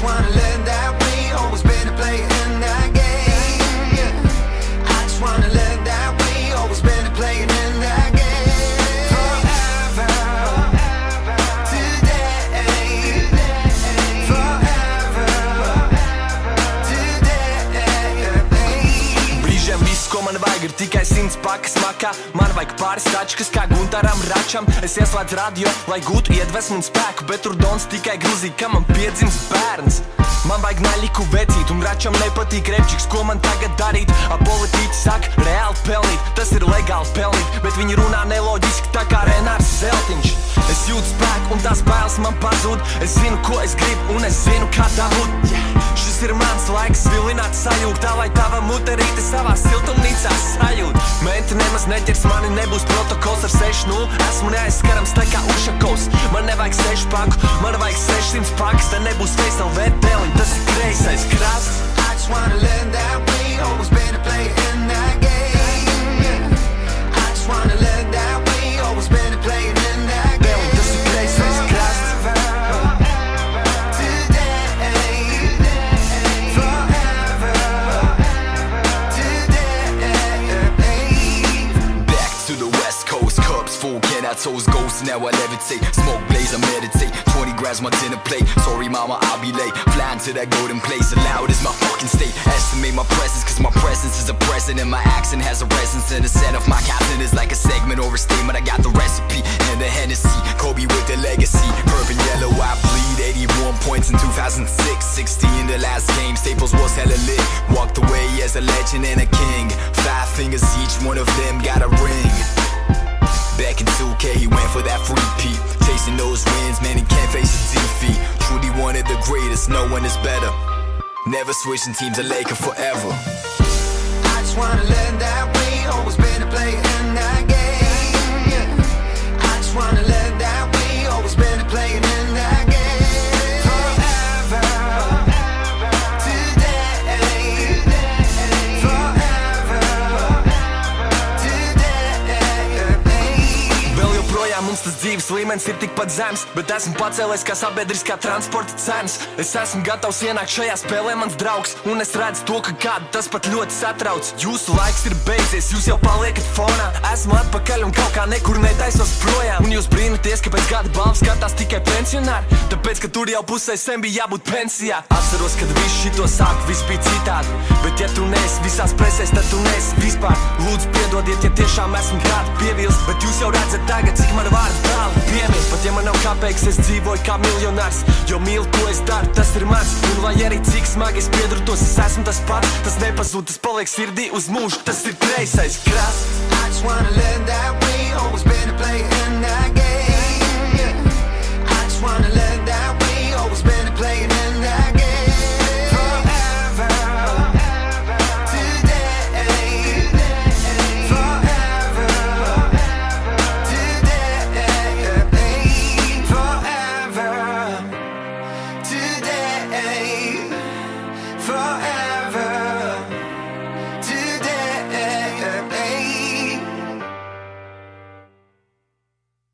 wanna learn that we always been a player in that game. I just wanna learn that we always been a player in that game. Forever, today, forever, today. Brīžiem viss, ko man vajag, ir tikai 100 pakas makā. Man vajag pāris tačkas kā Guntaram Račam. Es ieslēdzu radio, lai gūtu iedvesmu un spēku, bet tur Dons tikai grūzīgi, ka man piedzims bērns. Man vajag naļiku vecīt, un Račam nepatīk repčiks, ko man tagad darīt? Politiķi saka, reāli pelnīt, tas ir legāli pelnīt, bet viņi runā neloģiski, tā kā Renārs Zeltiņš. Es jūtu spēku, un tās bailes man pazūd. Es zinu, ko es gribu, un es zinu, kā tā būt. Šis ir mans laiks vilināt sajūt, tā lai tava muterīte savā siltumnīcā sajūt. Menti nemaz neķers mani, nebūs protokols ar 6-0. Esmu neaizskarams tā kā Ušakovs. Man nevajag 6 paku, man vajag 600 pakas. Te nebūs Face LV deliņ, tas ir kreisais krasts. I just wanna learn that we always been a player in that game. I just wanna learn that we always been a player in that game. Deliņ, tas ir kreisais krasts. Toes ghost, now I levitate. Smoke blaze, I meditate. 20 grams, my dinner plate. Sorry mama, I'll be late. Flying to that golden place, loud is my fucking state. Estimate my presence, cause my presence is a present. And my accent has a resonance. And the scent of my captain is like a segment or a statement. I got the recipe and the Hennessy. Kobe with the legacy. Purple yellow, I bleed. 81 points in 2006. 60 in the last game. Staples was hella lit. Walked away as a legend and a king. 5 fingers each, one of them got a ring. Back in 2K, he went for that free peat. Chasing those wins, man, he can't face a defeat. Truly one of the greatest, no one is better. Never switching teams, a Laker forever. I just wanna learn that we always been a player in that game. I just wanna learn that we always been a player in that game. Forever, today, forever, today. Vēl joprojām mums tas dzīves līmenis ir tikpat zems, bet esmu pacēlējis kā sabiedriskā transporta cenas. Es esmu gatavs ienākt šajā spēlē, mans draugs, un es redzu to, ka kādu tas pat ļoti satrauc. Jūsu laiks ir beidzies, jūs jau paliekat fonā. Esmu atpakaļ un kaut kā nekur netaisos projām. Un jūs brīnaties, ka pēc gada balvas skatās tikai pensionāri, tāpēc, ka tur jau pusē sen bija jābūt pensijā. Atceros, kad viss šito sāk, viss bija citādi, bet ja tu neesi visās presēs, tad tu neesi vispār. Lūdzu piedodiet, ja tiešām esmu kādu pievils, bet jūs jau redzat tagad, cik man vārdu tālu piemīt. Pat ja man nav kāpēks, es dzīvoju kā miljonārs, jo mīlu, ko es daru, tas ir mans. Un lai arī cik smagi es piedurtos, es esmu tas pats, tas nepazūd, tas paliek sirdī uz mūžu, tas ir kreisais krasts. I just wanna learn that we always been a player in that game. I just wanna learn that we